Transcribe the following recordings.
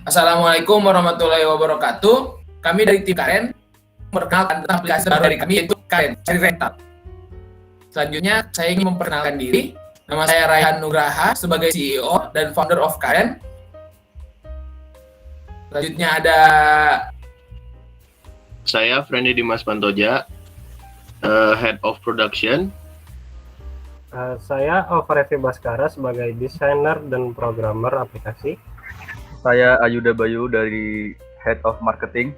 Assalamualaikum warahmatullahi wabarakatuh. Kami dari tim Karen memperkenalkan tentang aplikasi baru dari kami yaitu Karen Cari Rental. Selanjutnya saya ingin memperkenalkan diri. Nama saya Raihan Nugraha sebagai CEO dan founder of Karen. Selanjutnya ada saya Friendly Dimas Pantoja, Head of Production. Saya Alvarevi Baskara sebagai desainer dan programmer aplikasi. Saya Ayuda Bayu dari Head of Marketing.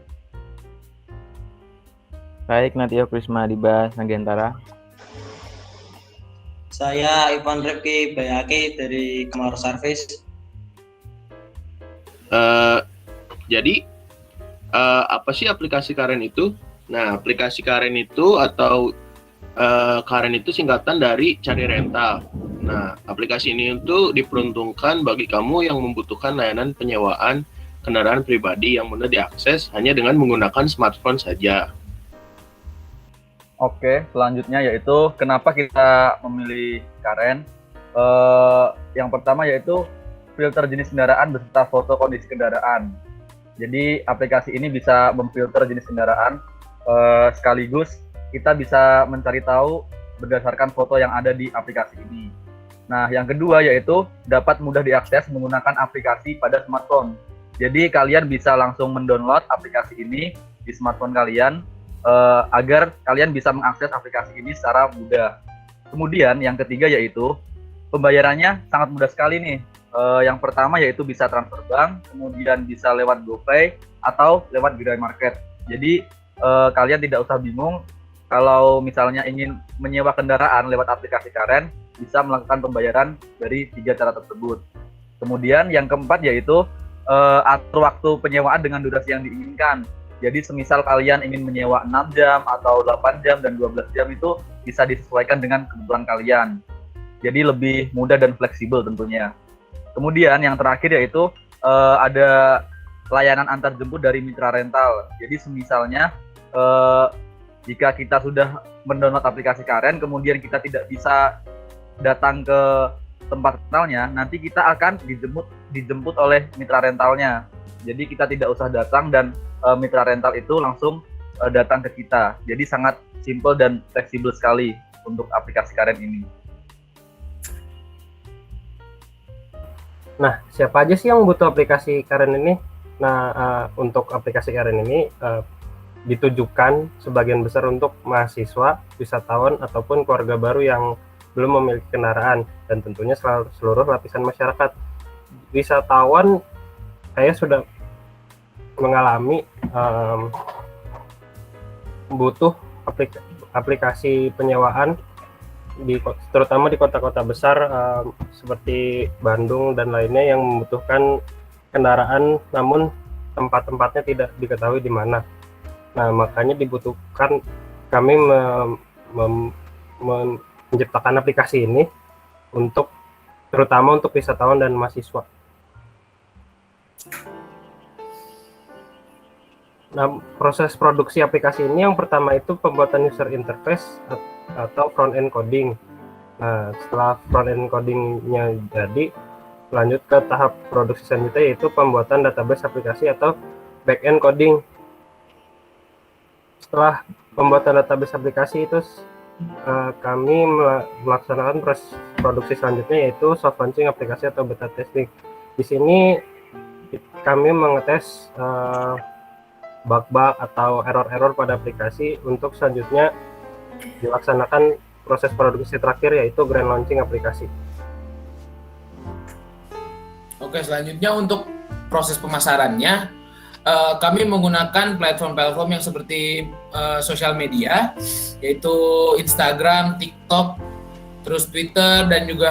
Baik, Natio Prisma Diba Nagentara. Saya Ivan Rifki Bayaki dari Kamar Service. Jadi apa sih aplikasi Karen itu? Nah, aplikasi Karen itu atau Karen itu singkatan dari Cari Rental. Nah, aplikasi ini itu diperuntukkan bagi kamu yang membutuhkan layanan penyewaan kendaraan pribadi yang mudah diakses hanya dengan menggunakan smartphone saja. Oke, selanjutnya yaitu kenapa kita memilih Karen. Yang pertama yaitu filter jenis kendaraan beserta foto kondisi kendaraan. Jadi aplikasi ini bisa memfilter jenis kendaraan, sekaligus kita bisa mencari tahu berdasarkan foto yang ada di aplikasi ini. Nah, yang kedua yaitu dapat mudah diakses menggunakan aplikasi pada smartphone. Jadi kalian bisa langsung mendownload aplikasi ini di smartphone kalian, agar kalian bisa mengakses aplikasi ini secara mudah. Kemudian yang ketiga yaitu pembayarannya sangat mudah sekali nih. Yang pertama yaitu bisa transfer bank, kemudian bisa lewat GoPay atau lewat Gerai Market. Jadi kalian tidak usah bingung kalau misalnya ingin menyewa kendaraan lewat aplikasi Karen, bisa melakukan pembayaran dari 3 cara tersebut. Kemudian yang keempat yaitu atur waktu penyewaan dengan durasi yang diinginkan. Jadi semisal kalian ingin menyewa 6 jam atau 8 jam dan 12 jam itu bisa disesuaikan dengan kebutuhan kalian. Jadi lebih mudah dan fleksibel tentunya. Kemudian yang terakhir yaitu ada layanan antar jemput dari mitra rental. Jadi semisalnya jika kita sudah mendownload aplikasi Karen, kemudian kita tidak bisa datang ke tempat rentalnya, nanti kita akan dijemput oleh mitra rentalnya. Jadi kita tidak usah datang dan mitra rental itu langsung datang ke kita. Jadi sangat simple dan fleksibel sekali untuk aplikasi Karen ini. Nah, siapa aja sih yang butuh aplikasi Karen ini? Nah, untuk aplikasi Karen ini ditujukan sebagian besar untuk mahasiswa, wisatawan, ataupun keluarga baru yang belum memiliki kendaraan, dan tentunya seluruh lapisan masyarakat. Wisatawan, saya sudah mengalami butuh aplikasi penyewaan terutama di kota-kota besar seperti Bandung dan lainnya yang membutuhkan kendaraan, namun tempat-tempatnya tidak diketahui di mana. Nah, makanya dibutuhkan kami menciptakan aplikasi ini terutama untuk wisatawan dan mahasiswa. Nah, proses produksi aplikasi ini yang pertama itu pembuatan user interface atau front end coding. Nah, setelah front end codingnya jadi, lanjut ke tahap produksi selanjutnya yaitu pembuatan database aplikasi atau back end coding. Setelah pembuatan database aplikasi itu kami melaksanakan proses produksi selanjutnya yaitu soft launching aplikasi atau beta testing. Di sini kami mengetes bug-bug atau error-error pada aplikasi untuk selanjutnya dilaksanakan proses produksi terakhir yaitu grand launching aplikasi. Oke, selanjutnya untuk proses pemasarannya, kami menggunakan platform-platform yang seperti sosial media, yaitu Instagram, TikTok, terus Twitter, dan juga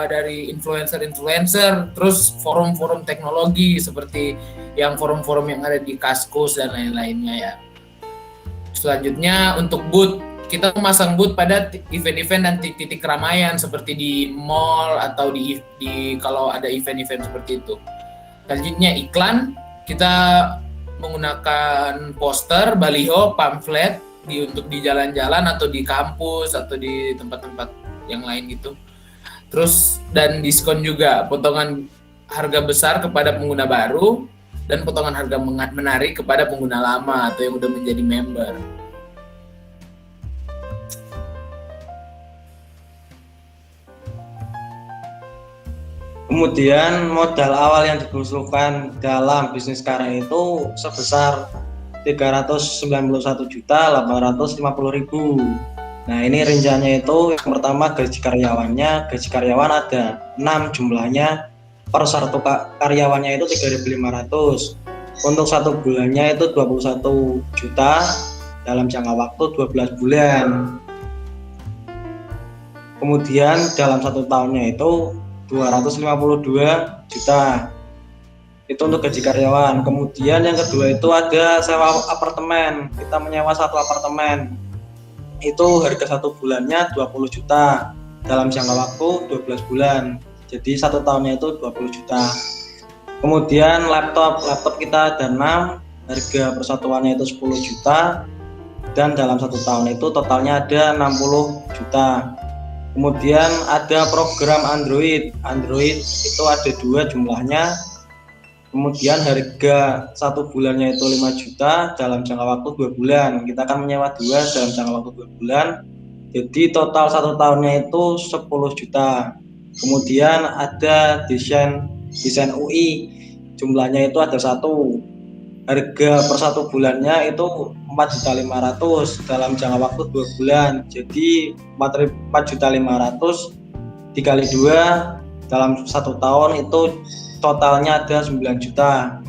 dari influencer, terus forum-forum teknologi seperti yang forum-forum yang ada di Kaskus dan lain-lainnya ya. Selanjutnya untuk booth, kita memasang booth pada event-event dan titik-titik keramaian seperti di mall atau di kalau ada event-event seperti itu. Selanjutnya iklan, kita menggunakan poster, baliho, pamflet untuk di jalan-jalan atau di kampus atau di tempat-tempat yang lain gitu. Terus dan diskon juga, potongan harga besar kepada pengguna baru, dan potongan harga menarik kepada pengguna lama atau yang udah menjadi member. Kemudian modal awal yang dibutuhkan dalam bisnis Karen itu sebesar 391.850.000. Nah, ini rinciannya itu yang pertama gaji karyawannya. Gaji karyawan ada 6 jumlahnya. Per satu karyawannya itu 3.500. Untuk satu bulannya itu 21 juta dalam jangka waktu 12 bulan. Kemudian dalam satu tahunnya itu 252 juta. Itu untuk gaji karyawan. Kemudian yang kedua itu ada sewa apartemen. Kita menyewa satu apartemen. Itu harga satu bulannya 20 juta dalam jangka waktu 12 bulan. Jadi satu tahunnya itu 20 juta. Kemudian laptop kita ada 6, harga persatuannya itu 10 juta dan dalam satu tahun itu totalnya ada 60 juta. Kemudian ada program Android itu ada 2 jumlahnya. Kemudian harga satu bulannya itu 5 juta dalam jangka waktu 2 bulan. Kita akan menyewa 2 dalam jangka waktu 2 bulan. Jadi total satu tahunnya itu 10 juta. Kemudian ada desain UI, jumlahnya itu ada 1. Harga per satu bulannya itu 4.500.000 dalam jangka waktu 2 bulan. Jadi 4.500.000 dikali 2 dalam satu tahun itu totalnya ada 9 juta.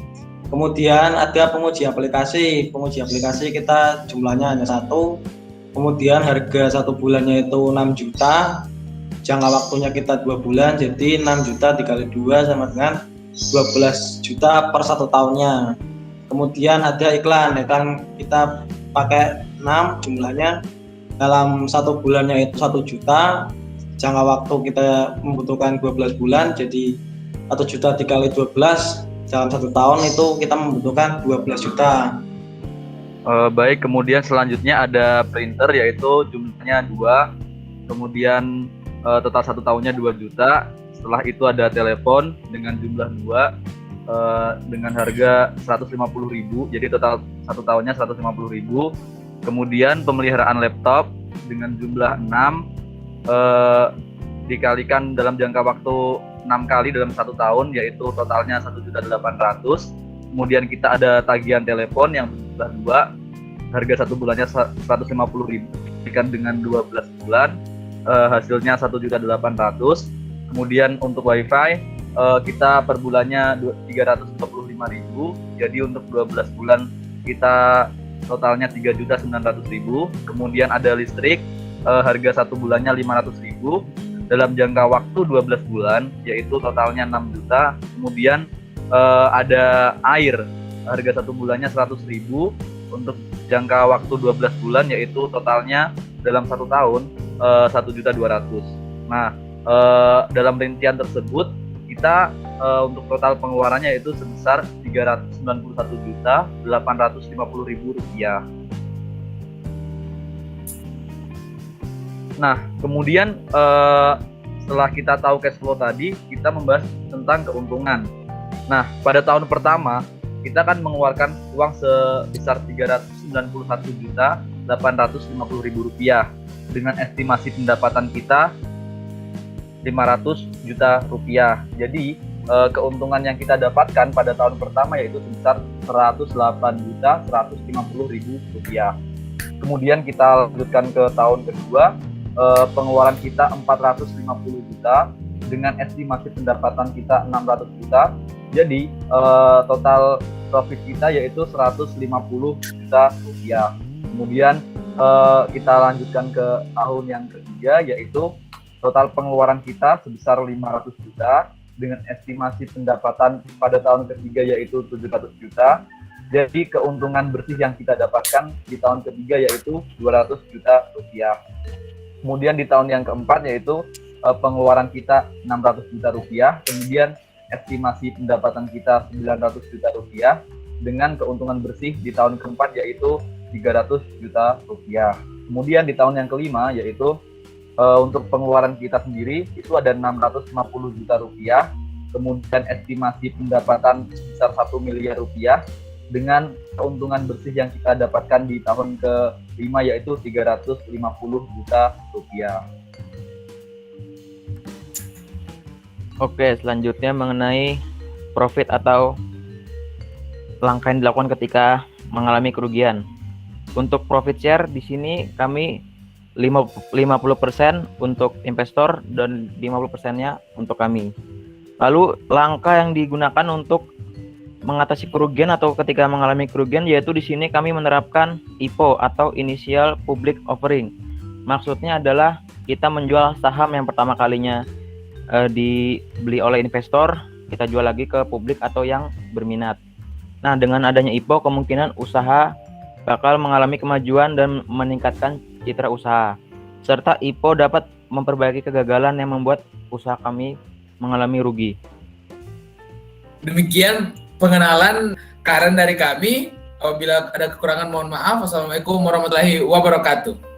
Kemudian ada penguji aplikasi kita jumlahnya hanya 1. Kemudian harga satu bulannya itu 6 juta. Jangka waktunya kita 2 bulan, jadi 6 juta dikali 2 sama dengan 12 juta per satu tahunnya. Kemudian ada iklan kita pakai 6 jumlahnya. Dalam satu bulannya itu 1 juta. Jangka waktu kita membutuhkan 12 bulan, jadi 1 juta dikali 12 dalam satu tahun itu kita membutuhkan 12 juta. Baik, kemudian selanjutnya ada printer yaitu jumlahnya 2. Kemudian total satu tahunnya 2 juta. Setelah itu ada telepon dengan jumlah 2 dengan harga 150.000. Jadi total satu tahunnya 150.000. Kemudian pemeliharaan laptop dengan jumlah 6 dikalikan dalam jangka waktu 6 kali dalam satu tahun, yaitu totalnya 1.800.000. Kemudian kita ada tagihan telepon yang jumlah 2, harga satu bulannya 150.000 dikalikan dengan 12 bulan, hasilnya 1.800.000. Kemudian untuk wifi kita per bulannya 325.000. Jadi untuk 12 bulan kita totalnya 3.900.000. Kemudian ada listrik, harga satu bulannya 500.000 dalam jangka waktu 12 bulan, yaitu totalnya 6 juta. Kemudian ada air, harga satu bulannya 100.000 untuk jangka waktu 12 bulan, yaitu totalnya dalam satu tahun 1.200.000. Nah, dalam rincian tersebut kita untuk total pengeluarannya itu sebesar 391.850.000 rupiah. Nah, kemudian setelah kita tahu cash flow tadi, kita membahas tentang keuntungan. Nah, pada tahun pertama kita akan mengeluarkan uang sebesar 391.850.000 rupiah dengan estimasi pendapatan kita 500 juta rupiah. Jadi keuntungan yang kita dapatkan pada tahun pertama yaitu sebesar 108.150.000 rupiah. Kemudian kita lanjutkan ke tahun kedua, pengeluaran kita 450 juta dengan estimasi pendapatan kita 600 juta. Jadi total profit kita yaitu 150 juta rupiah. Kemudian kita lanjutkan ke tahun yang ketiga, yaitu total pengeluaran kita sebesar 500 juta dengan estimasi pendapatan pada tahun ketiga yaitu 700 juta. Jadi keuntungan bersih yang kita dapatkan di tahun ketiga yaitu 200 juta rupiah. Kemudian di tahun yang keempat yaitu pengeluaran kita 600 juta rupiah. Kemudian estimasi pendapatan kita 900 juta rupiah dengan keuntungan bersih di tahun keempat yaitu 300 juta rupiah. Kemudian di tahun yang kelima yaitu untuk pengeluaran kita sendiri itu ada 650 juta rupiah kemudian estimasi pendapatan sebesar 1 miliar rupiah, dengan keuntungan bersih yang kita dapatkan di tahun ke-5 yaitu 350 juta rupiah. Oke, selanjutnya mengenai profit atau langkah yang dilakukan ketika mengalami kerugian. Untuk profit share di sini kami 50% untuk investor dan 50%-nya untuk kami. Lalu langkah yang digunakan untuk mengatasi kerugian atau ketika mengalami kerugian yaitu di sini kami menerapkan IPO atau Initial Public Offering. Maksudnya adalah kita menjual saham yang pertama kalinya dibeli oleh investor, kita jual lagi ke publik atau yang berminat. Nah, dengan adanya IPO kemungkinan usaha bakal mengalami kemajuan dan meningkatkan citra usaha. Serta IPO dapat memperbaiki kegagalan yang membuat usaha kami mengalami rugi. Demikian pengenalan Karen dari kami. Apabila ada kekurangan mohon maaf. Wassalamualaikum warahmatullahi wabarakatuh.